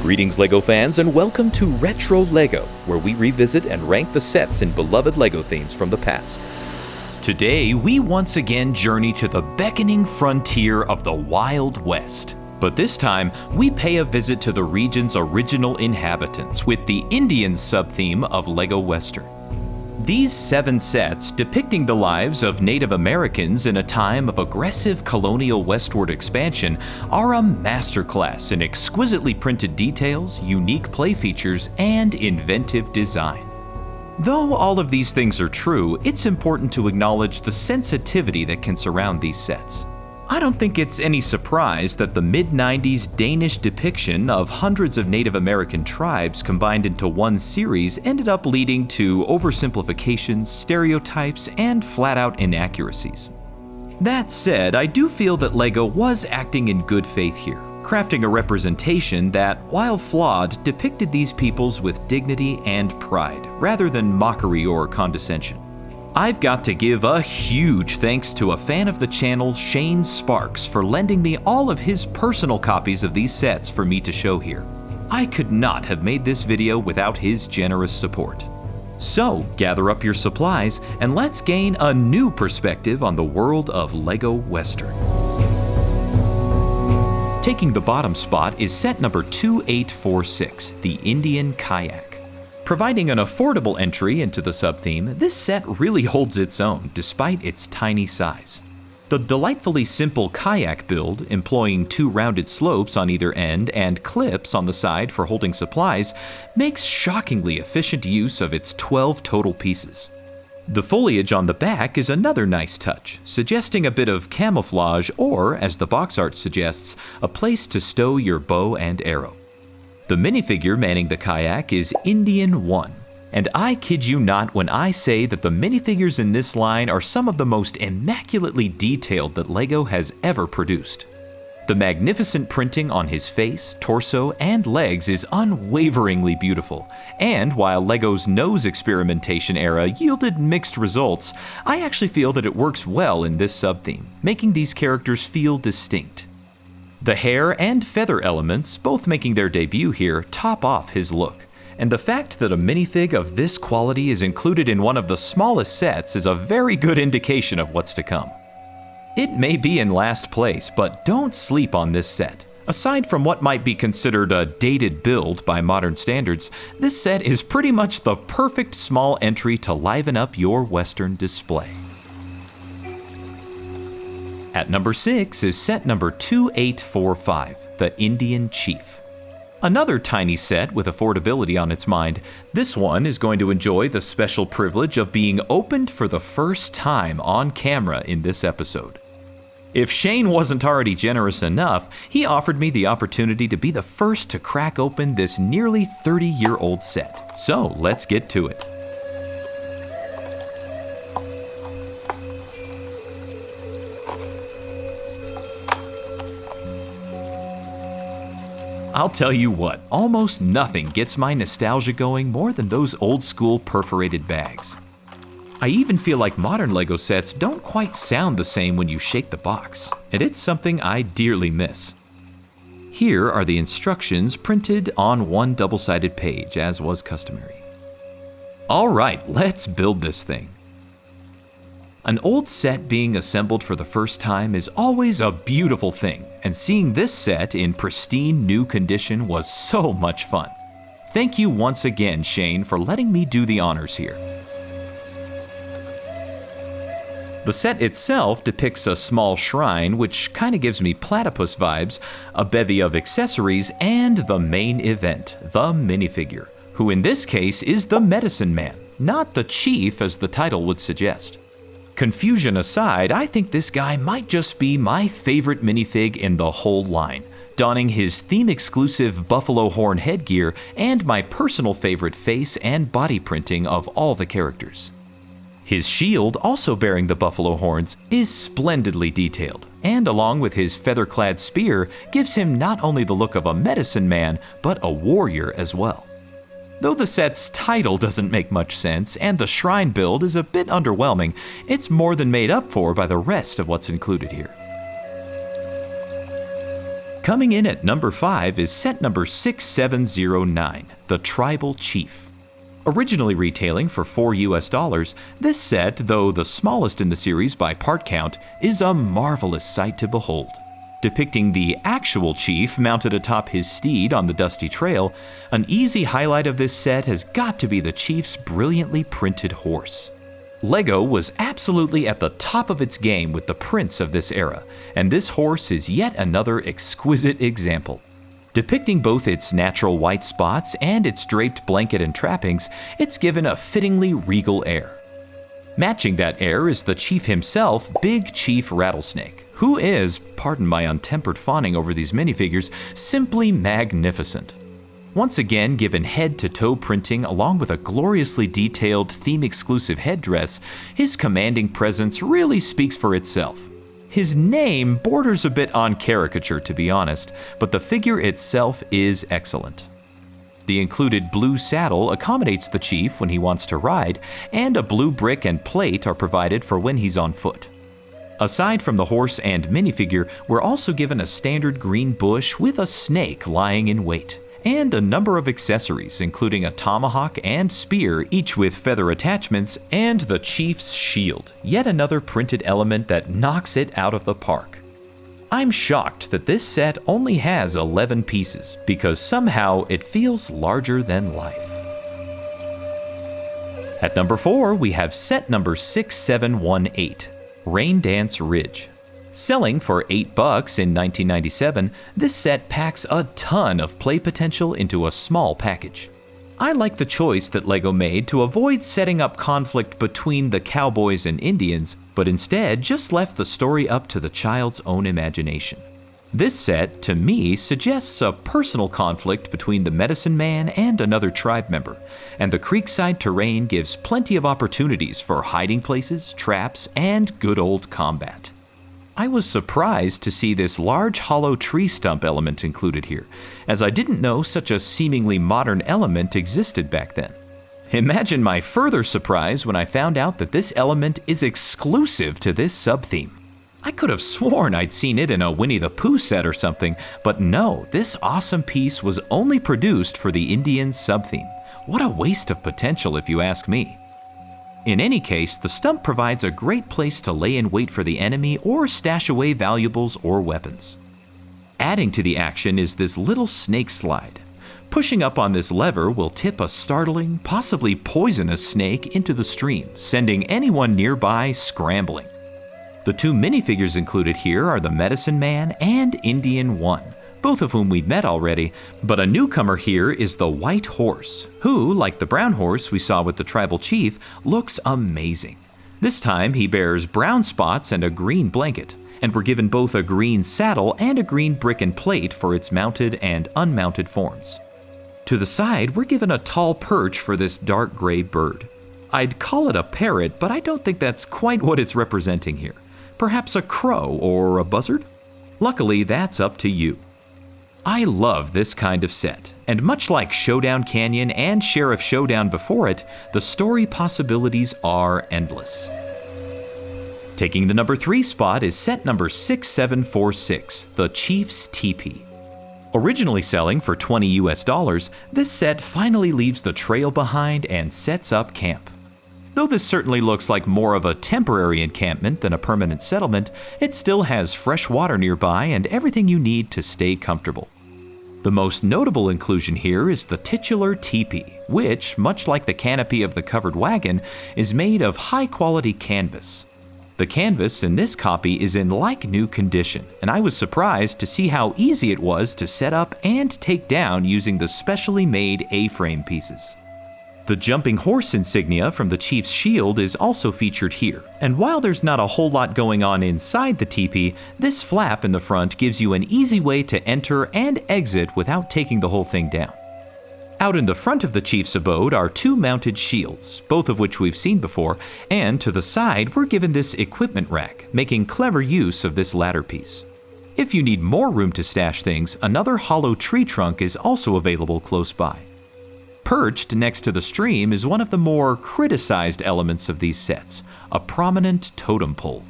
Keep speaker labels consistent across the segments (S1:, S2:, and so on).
S1: Greetings LEGO fans and welcome to Retro LEGO, where we revisit and rank the sets in beloved LEGO themes from the past.
S2: Today, we once again journey to the beckoning frontier of the Wild West. But this time, we pay a visit to the region's original inhabitants with the Indian sub-theme of LEGO Western. These 7 sets, depicting the lives of Native Americans in a time of aggressive colonial westward expansion, are a masterclass in exquisitely printed details, unique play features, and inventive design. Though all of these things are true, it's important to acknowledge the sensitivity that can surround these sets. I don't think it's any surprise that the mid-90s Danish depiction of hundreds of Native American tribes combined into one series ended up leading to oversimplifications, stereotypes, and flat-out inaccuracies. That said, I do feel that LEGO was acting in good faith here, crafting a representation that, while flawed, depicted these peoples with dignity and pride, rather than mockery or condescension. I've got to give a huge thanks to a fan of the channel, Shane Sparks, for lending me all of his personal copies of these sets for me to show here. I could not have made this video without his generous support. So, gather up your supplies and let's gain a new perspective on the world of LEGO Western. Taking the bottom spot is set number 2846, the Indian Kayak. Providing an affordable entry into the sub-theme, this set really holds its own despite its tiny size. The delightfully simple kayak build, employing 2 rounded slopes on either end and clips on the side for holding supplies, makes shockingly efficient use of its 12 total pieces. The foliage on the back is another nice touch, suggesting a bit of camouflage or, as the box art suggests, a place to stow your bow and arrow. The minifigure manning the kayak is Indian 1, and I kid you not when I say that the minifigures in this line are some of the most immaculately detailed that LEGO has ever produced. The magnificent printing on his face, torso, and legs is unwaveringly beautiful, and while LEGO's nose experimentation era yielded mixed results, I actually feel that it works well in this sub-theme, making these characters feel distinct. The hair and feather elements, both making their debut here, top off his look, and the fact that a minifig of this quality is included in one of the smallest sets is a very good indication of what's to come. It may be in last place, but don't sleep on this set. Aside from what might be considered a dated build by modern standards, this set is pretty much the perfect small entry to liven up your Western display. At number 6 is set number 2845, the Indian Chief. Another tiny set with affordability on its mind, this one is going to enjoy the special privilege of being opened for the first time on camera in this episode. If Shane wasn't already generous enough, he offered me the opportunity to be the first to crack open this nearly 30-year-old set. So let's get to it. I'll tell you what, almost nothing gets my nostalgia going more than those old-school perforated bags. I even feel like modern LEGO sets don't quite sound the same when you shake the box, and it's something I dearly miss. Here are the instructions printed on one double-sided page, as was customary. Alright, let's build this thing. An old set being assembled for the first time is always a beautiful thing, and seeing this set in pristine new condition was so much fun. Thank you once again, Shane, for letting me do the honors here. The set itself depicts a small shrine, which kinda gives me platypus vibes, a bevy of accessories, and the main event, the minifigure, who in this case is the Medicine Man, not the Chief as the title would suggest. Confusion aside, I think this guy might just be my favorite minifig in the whole line, donning his theme-exclusive buffalo horn headgear and my personal favorite face and body printing of all the characters. His shield, also bearing the buffalo horns, is splendidly detailed, and along with his feather-clad spear, gives him not only the look of a medicine man, but a warrior as well. Though the set's title doesn't make much sense and the shrine build is a bit underwhelming, it's more than made up for by the rest of what's included here. Coming in at number 5 is set number 6709, the Tribal Chief. Originally retailing for $4, this set, though the smallest in the series by part count, is a marvelous sight to behold. Depicting the actual chief mounted atop his steed on the dusty trail, an easy highlight of this set has got to be the chief's brilliantly printed horse. LEGO was absolutely at the top of its game with the prints of this era, and this horse is yet another exquisite example. Depicting both its natural white spots and its draped blanket and trappings, it's given a fittingly regal air. Matching that air is the chief himself, Big Chief Rattlesnake, who is, pardon my untempered fawning over these minifigures, simply magnificent. Once again given head-to-toe printing along with a gloriously detailed theme-exclusive headdress, his commanding presence really speaks for itself. His name borders a bit on caricature, to be honest, but the figure itself is excellent. The included blue saddle accommodates the chief when he wants to ride, and a blue brick and plate are provided for when he's on foot. Aside from the horse and minifigure, we're also given a standard green bush with a snake lying in wait, and a number of accessories, including a tomahawk and spear, each with feather attachments, and the chief's shield, yet another printed element that knocks it out of the park. I'm shocked that this set only has 11 pieces, because somehow it feels larger than life. At number 4, we have set number 6718, Rain Dance Ridge. Selling for $8 in 1997, this set packs a ton of play potential into a small package. I like the choice that LEGO made to avoid setting up conflict between the Cowboys and Indians, but instead just left the story up to the child's own imagination. This set, to me, suggests a personal conflict between the Medicine Man and another tribe member, and the creekside terrain gives plenty of opportunities for hiding places, traps, and good old combat. I was surprised to see this large hollow tree stump element included here, as I didn't know such a seemingly modern element existed back then. Imagine my further surprise when I found out that this element is exclusive to this sub-theme. I could have sworn I'd seen it in a Winnie the Pooh set or something, but no, this awesome piece was only produced for the Indian sub-theme. What a waste of potential if you ask me. In any case, the stump provides a great place to lay in wait for the enemy or stash away valuables or weapons. Adding to the action is this little snake slide. Pushing up on this lever will tip a startling, possibly poisonous snake into the stream, sending anyone nearby scrambling. The two minifigures included here are the Medicine Man and Indian 1, both of whom we've met already, but a newcomer here is the White Horse, who, like the brown horse we saw with the Tribal Chief, looks amazing. This time he bears brown spots and a green blanket, and we're given both a green saddle and a green brick and plate for its mounted and unmounted forms. To the side, we're given a tall perch for this dark gray bird. I'd call it a parrot, but I don't think that's quite what it's representing here. Perhaps a crow or a buzzard? Luckily, that's up to you. I love this kind of set, and much like Showdown Canyon and Sheriff Showdown before it, the story possibilities are endless. Taking the number 3 spot is set number 6746, the Chief's Tepee. Originally selling for $20, this set finally leaves the trail behind and sets up camp. Though this certainly looks like more of a temporary encampment than a permanent settlement, it still has fresh water nearby and everything you need to stay comfortable. The most notable inclusion here is the titular teepee, which, much like the canopy of the covered wagon, is made of high-quality canvas. The canvas in this copy is in like-new condition, and I was surprised to see how easy it was to set up and take down using the specially made A-frame pieces. The jumping horse insignia from the Chief's shield is also featured here, and while there's not a whole lot going on inside the teepee, this flap in the front gives you an easy way to enter and exit without taking the whole thing down. Out in the front of the Chief's abode are 2 mounted shields, both of which we've seen before, and to the side we're given this equipment rack, making clever use of this latter piece. If you need more room to stash things, another hollow tree trunk is also available close by. Perched next to the stream is one of the more criticized elements of these sets, a prominent totem pole.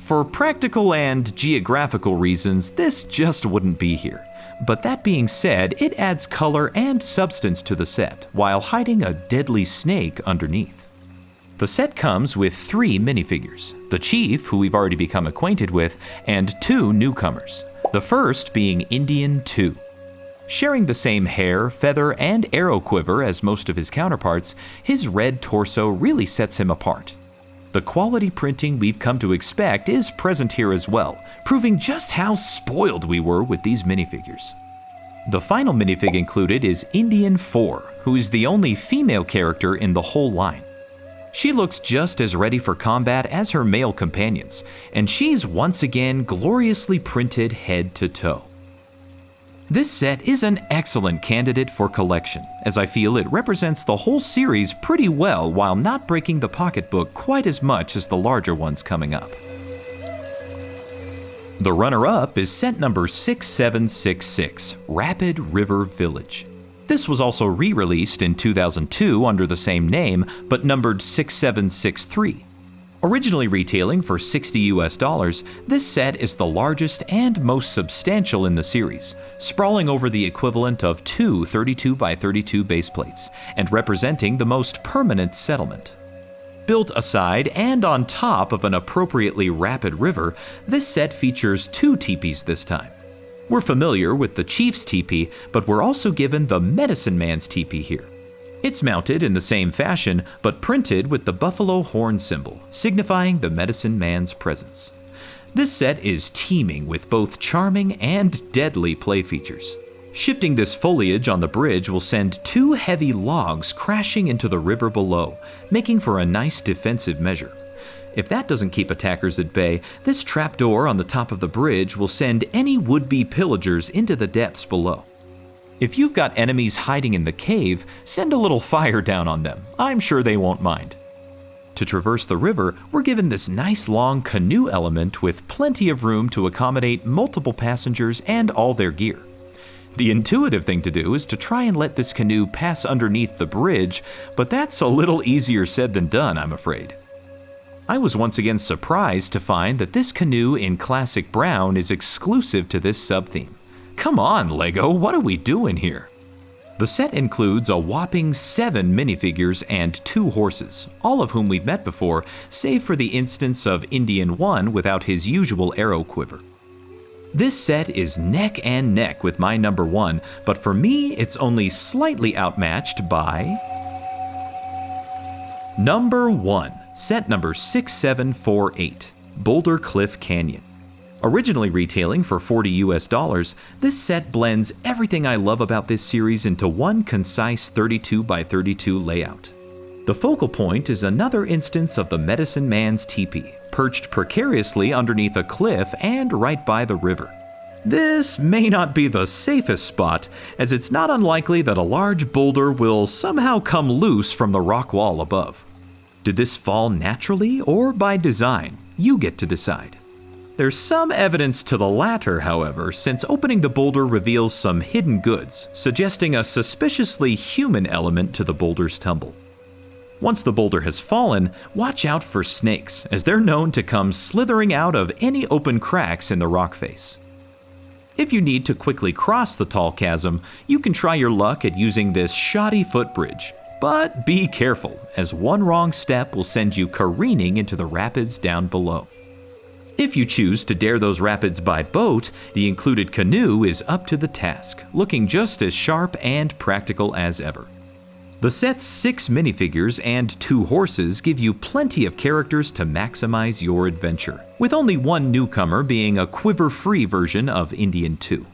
S2: For practical and geographical reasons, this just wouldn't be here. But that being said, it adds color and substance to the set, while hiding a deadly snake underneath. The set comes with 3 minifigures, the Chief, who we've already become acquainted with, and 2 newcomers, the first being Indian 2. Sharing the same hair, feather, and arrow quiver as most of his counterparts, his red torso really sets him apart. The quality printing we've come to expect is present here as well, proving just how spoiled we were with these minifigures. The final minifig included is Indian 4, who is the only female character in the whole line. She looks just as ready for combat as her male companions, and she's once again gloriously printed head to toe. This set is an excellent candidate for collection, as I feel it represents the whole series pretty well while not breaking the pocketbook quite as much as the larger ones coming up. The runner-up is set number 6766, Rapid River Village. This was also re-released in 2002 under the same name, but numbered 6763. Originally retailing for $60 US, this set is the largest and most substantial in the series, sprawling over the equivalent of 2 32 by 32 base plates, and representing the most permanent settlement. Built aside and on top of an appropriately rapid river, this set features 2 teepees this time. We're familiar with the Chief's teepee, but we're also given the Medicine Man's teepee here. It's mounted in the same fashion, but printed with the buffalo horn symbol, signifying the Medicine Man's presence. This set is teeming with both charming and deadly play features. Shifting this foliage on the bridge will send 2 heavy logs crashing into the river below, making for a nice defensive measure. If that doesn't keep attackers at bay, this trapdoor on the top of the bridge will send any would-be pillagers into the depths below. If you've got enemies hiding in the cave, send a little fire down on them. I'm sure they won't mind. To traverse the river, we're given this nice long canoe element with plenty of room to accommodate multiple passengers and all their gear. The intuitive thing to do is to try and let this canoe pass underneath the bridge, but that's a little easier said than done, I'm afraid. I was once again surprised to find that this canoe in classic brown is exclusive to this sub-theme. Come on, LEGO, what are we doing here? The set includes a whopping 7 minifigures and 2 horses, all of whom we've met before, save for the instance of Indian 1 without his usual arrow quiver. This set is neck and neck with my number 1, but for me it's only slightly outmatched by number 1. Set number 6748, Boulder Cliff Canyon. Originally retailing for $40 US, this set blends everything I love about this series into one concise 32 by 32 layout. The focal point is another instance of the Medicine Man's teepee, perched precariously underneath a cliff and right by the river. This may not be the safest spot, as it's not unlikely that a large boulder will somehow come loose from the rock wall above. Did this fall naturally or by design? You get to decide. There's some evidence to the latter, however, since opening the boulder reveals some hidden goods, suggesting a suspiciously human element to the boulder's tumble. Once the boulder has fallen, watch out for snakes, as they're known to come slithering out of any open cracks in the rock face. If you need to quickly cross the tall chasm, you can try your luck at using this shoddy footbridge. But be careful, as one wrong step will send you careening into the rapids down below. If you choose to dare those rapids by boat, the included canoe is up to the task, looking just as sharp and practical as ever. The set's 6 minifigures and 2 horses give you plenty of characters to maximize your adventure, with only one newcomer being a quiver-free version of Indian 2.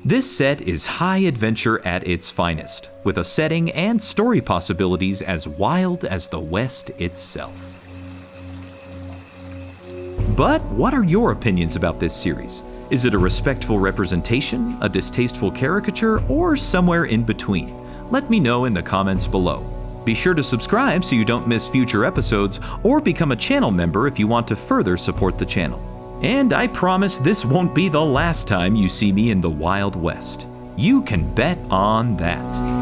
S2: This set is high adventure at its finest, with a setting and story possibilities as wild as the West itself. But what are your opinions about this series? Is it a respectful representation, a distasteful caricature, or somewhere in between? Let me know in the comments below. Be sure to subscribe so you don't miss future episodes, or become a channel member if you want to further support the channel. And I promise this won't be the last time you see me in the Wild West. You can bet on that.